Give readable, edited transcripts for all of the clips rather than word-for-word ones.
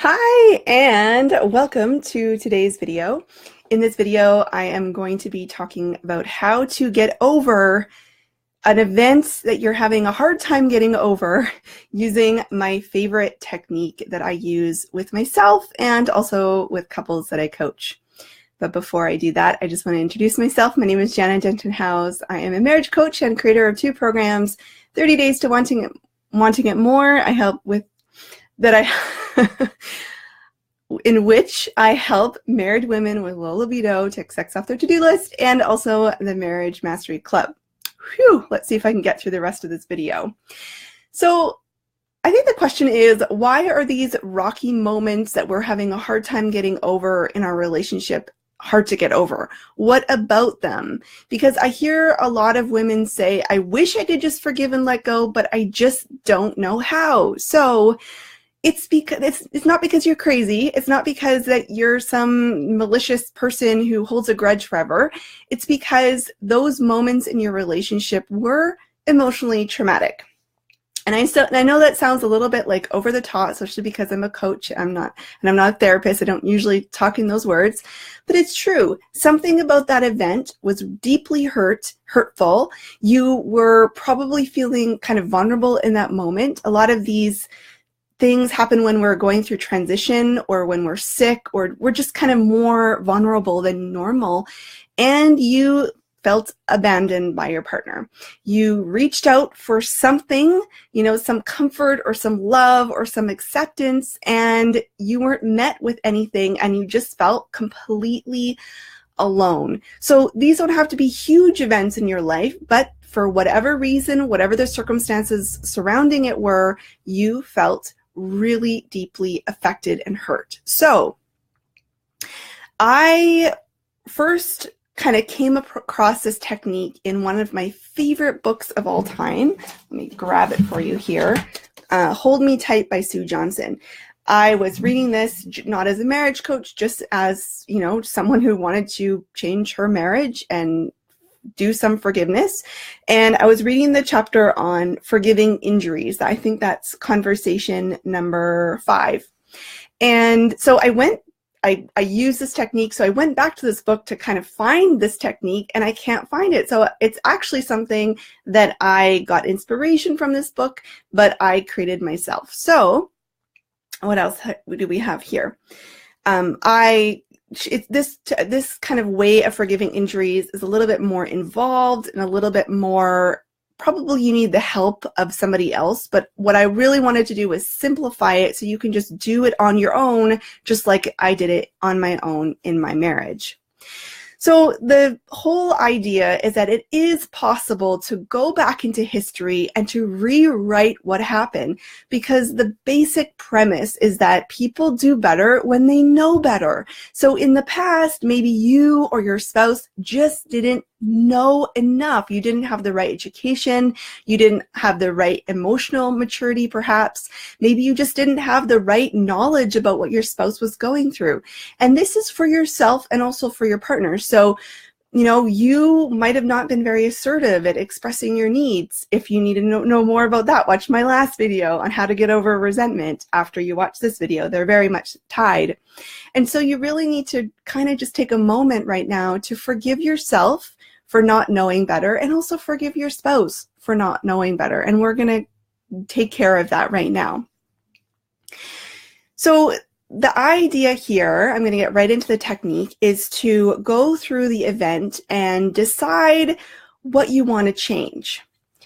Hi, and welcome to today's video. In this video, I am going to be talking about how to get over an event that you're having a hard time getting over using my favorite technique that I use with myself and also with couples that I coach. But before I do that, I just want to introduce myself. My name is Janna Denton-Howes. I am a marriage coach and creator of two programs, 30 Days to Wanting It More. I help with that in which I help married women with low libido take sex off their to-do list, and also the Marriage Mastery Club. Whew, let's see if I can get through the rest of this video. So I think the question is, why are these rocky moments that we're having a hard time getting over in our relationship hard to get over? What about them? Because I hear a lot of women say, I wish I could just forgive and let go, but I just don't know how. So it's because it's not because you're crazy. It's not because that you're some malicious person who holds a grudge forever. It's because those moments in your relationship were emotionally traumatic. And I know that sounds a little bit like over the top, especially because I'm a coach. I'm not a therapist. I don't usually talk in those words, but it's true. Something about that event was deeply hurtful. You were probably feeling kind of vulnerable in that moment. A lot of these things happen when we're going through transition or when we're sick, or we're just kind of more vulnerable than normal. And you felt abandoned by your partner. You reached out for something, some comfort or some love or some acceptance, and you weren't met with anything, and you just felt completely alone. So these don't have to be huge events in your life, but for whatever reason, whatever the circumstances surrounding it were, you felt really deeply affected and hurt. So I first kind of came across this technique in one of my favorite books of all time. Let me grab it for you here. Hold Me Tight by Sue Johnson. I was reading this not as a marriage coach, just as, someone who wanted to change her marriage and do some forgiveness. And I was reading the chapter on forgiving injuries. I think that's conversation number 5. And so I used this technique. So I went back to this book to kind of find this technique, and I can't find it. So it's actually something that I got inspiration from this book, but I created myself. So what else do we have here? This kind of way of forgiving injuries is a little bit more involved and a little bit more, probably you need the help of somebody else. But what I really wanted to do was simplify it so you can just do it on your own, just like I did it on my own in my marriage. So the whole idea is that it is possible to go back into history and to rewrite what happened, because the basic premise is that people do better when they know better. So in the past, maybe you or your spouse just didn't know enough. You didn't have the right education. You didn't have the right emotional maturity, perhaps. Maybe you just didn't have the right knowledge about what your spouse was going through. And this is for yourself and also for your partner. So, you might have not been very assertive at expressing your needs. If you need to know more about that, watch my last video on how to get over resentment after you watch this video. They're very much tied. And so you really need to kind of just take a moment right now to forgive yourself for not knowing better, and also forgive your spouse for not knowing better. And we're going to take care of that right now. So the idea here, I'm going to get right into the technique, is to go through the event and decide what you want to change.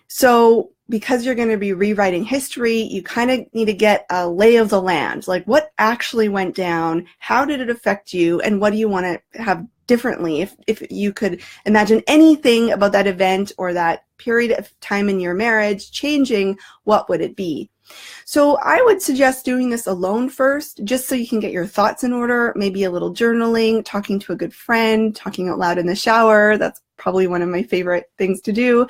So because you're going to be rewriting history, you kind of need to get a lay of the land, like what actually went down, how did it affect you, and what do you want to have differently? If you could imagine anything about that event or that period of time in your marriage changing, what would it be? So I would suggest doing this alone first, just so you can get your thoughts in order, maybe a little journaling, talking to a good friend, talking out loud in the shower. That's probably one of my favorite things to do,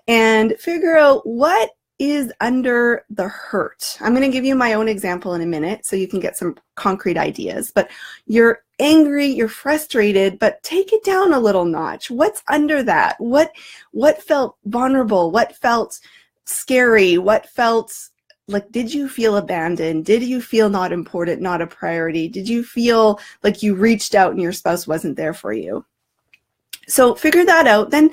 and figure out what is under the hurt. I'm going to give you my own example in a minute so you can get some concrete ideas, but you're angry, you're frustrated, but take it down a little notch. What's under that? What felt vulnerable? What felt scary? What felt like, did you feel abandoned? Did you feel not important, not a priority? Did you feel like you reached out and your spouse wasn't there for you? So figure that out. Then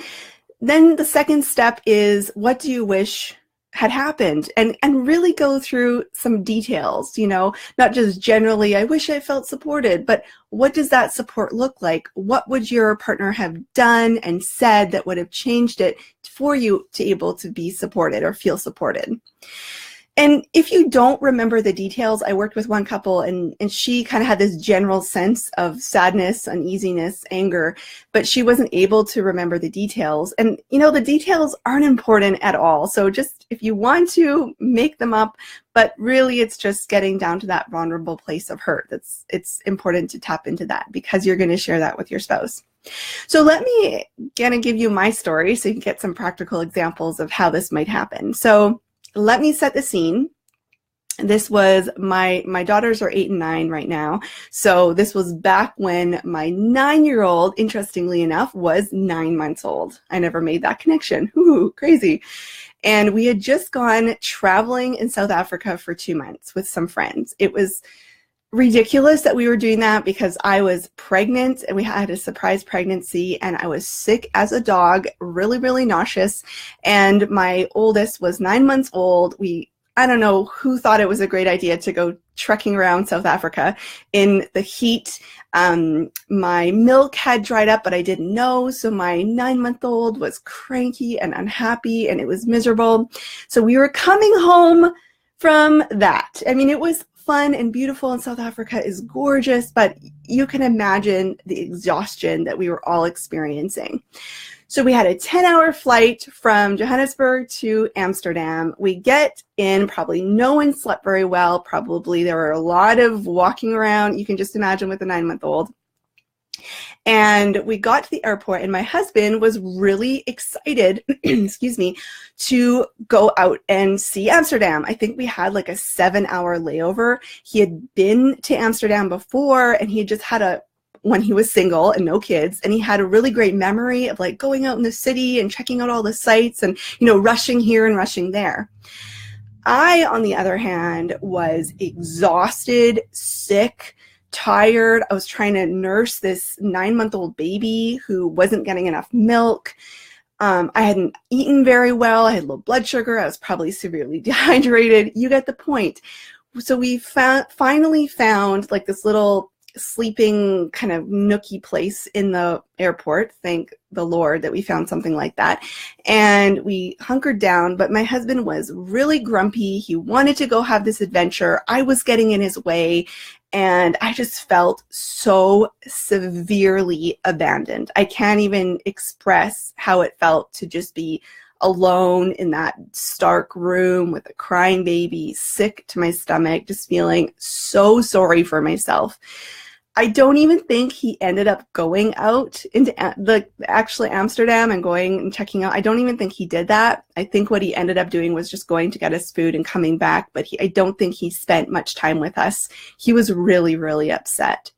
the second step is, what do you wish had happened? And really go through some details, you know, not just generally, I wish I felt supported, but what does that support look like? What would your partner have done and said that would have changed it for you to be able to be supported or feel supported? And if you don't remember the details, I worked with one couple and she kind of had this general sense of sadness, uneasiness, anger, but she wasn't able to remember the details. And, you know, the details aren't important at all. So just if you want to, make them up, but really it's just getting down to that vulnerable place of hurt. It's important to tap into that because you're going to share that with your spouse. So let me kind of give you my story so you can get some practical examples of how this might happen. So let me set the scene. This was my daughters are 8 and 9 right now. So this was back when my 9-year-old, interestingly enough, was 9 months old. I never made that connection. Ooh, crazy. And we had just gone traveling in South Africa for 2 months with some friends. It was ridiculous that we were doing that because I was pregnant and we had a surprise pregnancy and I was sick as a dog, really, really nauseous. And my oldest was 9 months old. I don't know who thought it was a great idea to go trekking around South Africa in the heat. My milk had dried up, but I didn't know. So my 9-month-old was cranky and unhappy and it was miserable. So we were coming home from that. I mean, it was fun and beautiful, and South Africa is gorgeous, but you can imagine the exhaustion that we were all experiencing. So we had a 10-hour flight from Johannesburg to Amsterdam. We get in, probably no one slept very well. Probably there were a lot of walking around. You can just imagine with a 9-month-old. And we got to the airport and my husband was really excited, excuse me, to go out and see Amsterdam. I think we had like a 7-hour layover. He had been to Amsterdam before and he had just had when he was single and no kids, and he had a really great memory of like going out in the city and checking out all the sites and, you know, rushing here and rushing there. I, on the other hand, was exhausted, sick, tired. I was trying to nurse this 9-month-old baby who wasn't getting enough milk. I hadn't eaten very well. I had low blood sugar. I was probably severely dehydrated. You get the point. So we finally found like this little sleeping kind of nookie place in the airport. Thank the Lord that we found something like that. And we hunkered down, but my husband was really grumpy. He wanted to go have this adventure. I was getting in his way. And I just felt so severely abandoned. I can't even express how it felt to just be alone in that stark room with a crying baby, sick to my stomach, just feeling so sorry for myself. I don't even think he ended up going out into actually Amsterdam and going and checking out. I don't even think he did that. I think what he ended up doing was just going to get us food and coming back, but I don't think he spent much time with us. He was really, really upset.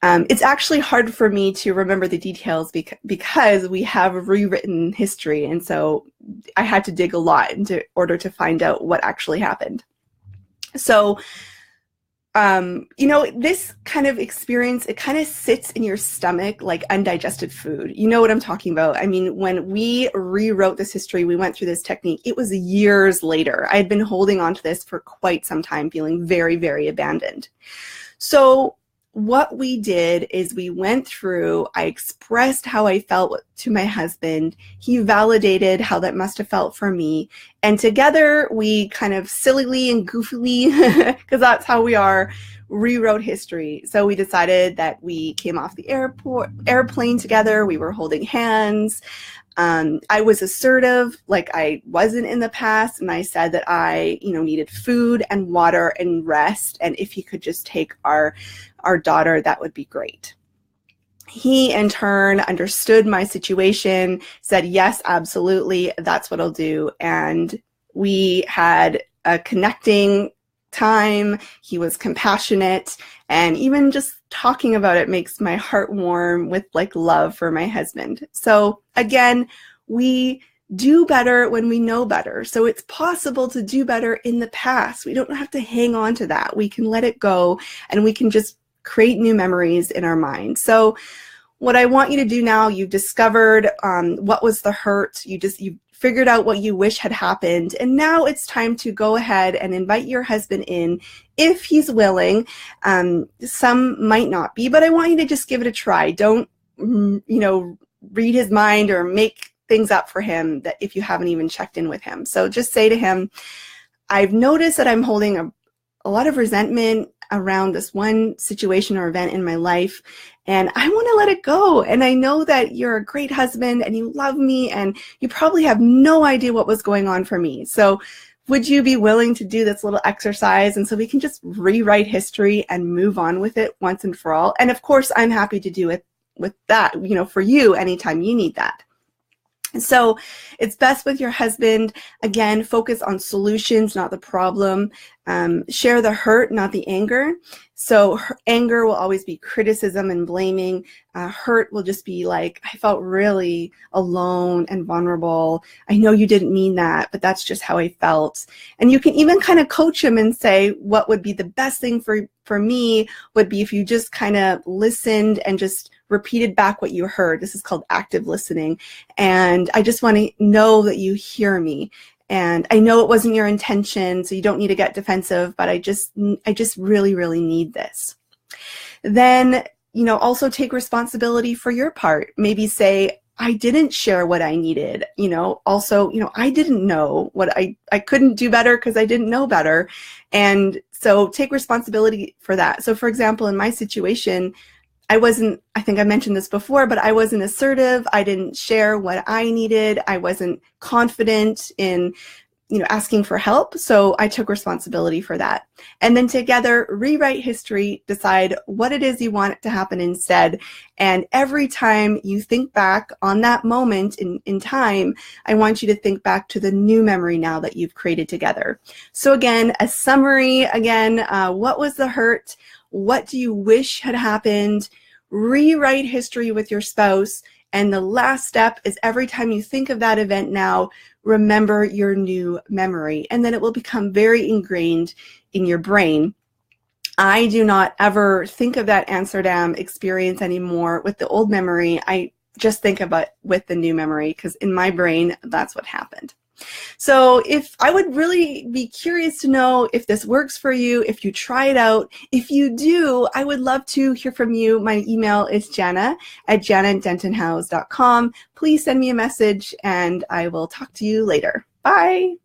It's actually hard for me to remember the details because we have rewritten history, and so I had to dig a lot in order to find out what actually happened. So you know, this kind of experience, it kind of sits in your stomach like undigested food. You know what I'm talking about. I mean, when we rewrote this history, we went through this technique. It was years later. I had been holding on to this for quite some time, feeling very, very abandoned. So what we did is we went through, I expressed how I felt to my husband. He validated how that must have felt for me. And together we kind of sillily and goofily, because that's how we are, rewrote history. So we decided that we came off the airplane together. We were holding hands. I was assertive, like I wasn't in the past, and I said that I, you know, needed food and water and rest, and if he could just take our daughter, that would be great. He, in turn, understood my situation, said, yes, absolutely, that's what I'll do, and we had a connecting time. He was compassionate, and even just talking about it makes my heart warm with like love for my husband. So again, we do better when we know better. So it's possible to do better in the past. We don't have to hang on to that. We can let it go, and we can just create new memories in our mind. So what I want you to do now, you've discovered what was the hurt. You figured out what you wish had happened. And now it's time to go ahead and invite your husband in if he's willing. Some might not be, but I want you to just give it a try. Don't, read his mind or make things up for him that if you haven't even checked in with him. So just say to him, I've noticed that I'm holding a lot of resentment around this one situation or event in my life, and I want to let it go. And I know that you're a great husband and you love me, and you probably have no idea what was going on for me. So would you be willing to do this little exercise? And so we can just rewrite history and move on with it once and for all. And of course, I'm happy to do it with that, for you anytime you need that. So it's best with your husband. Again, focus on solutions, not the problem. Share the hurt, not the anger. So anger will always be criticism and blaming. Hurt will just be like, I felt really alone and vulnerable. I know you didn't mean that, but that's just how I felt. And you can even kind of coach him and say, what would be the best thing for me would be if you just kind of listened and just repeated back what you heard. This is called active listening. And I just want to know that you hear me. And I know it wasn't your intention, so you don't need to get defensive, but I just really, really need this. Then, also take responsibility for your part. Maybe say, I didn't share what I needed. Also, I didn't know what I couldn't do better because I didn't know better. And so take responsibility for that. So for example, in my situation, I think I mentioned this before, but I wasn't assertive. I didn't share what I needed. I wasn't confident in, asking for help. So I took responsibility for that. And then together, rewrite history, decide what it is you want to happen instead. And every time you think back on that moment in time, I want you to think back to the new memory now that you've created together. So again, a summary, what was the hurt? What do you wish had happened? Rewrite history with your spouse. And the last step is every time you think of that event now, remember your new memory. And then it will become very ingrained in your brain. I do not ever think of that Amsterdam experience anymore with the old memory. I just think about with the new memory because in my brain, that's what happened. So I would really be curious to know if this works for you, if you try it out. If you do, I would love to hear from you. My email is janna@jannadentonhowes.com. Please send me a message and I will talk to you later. Bye.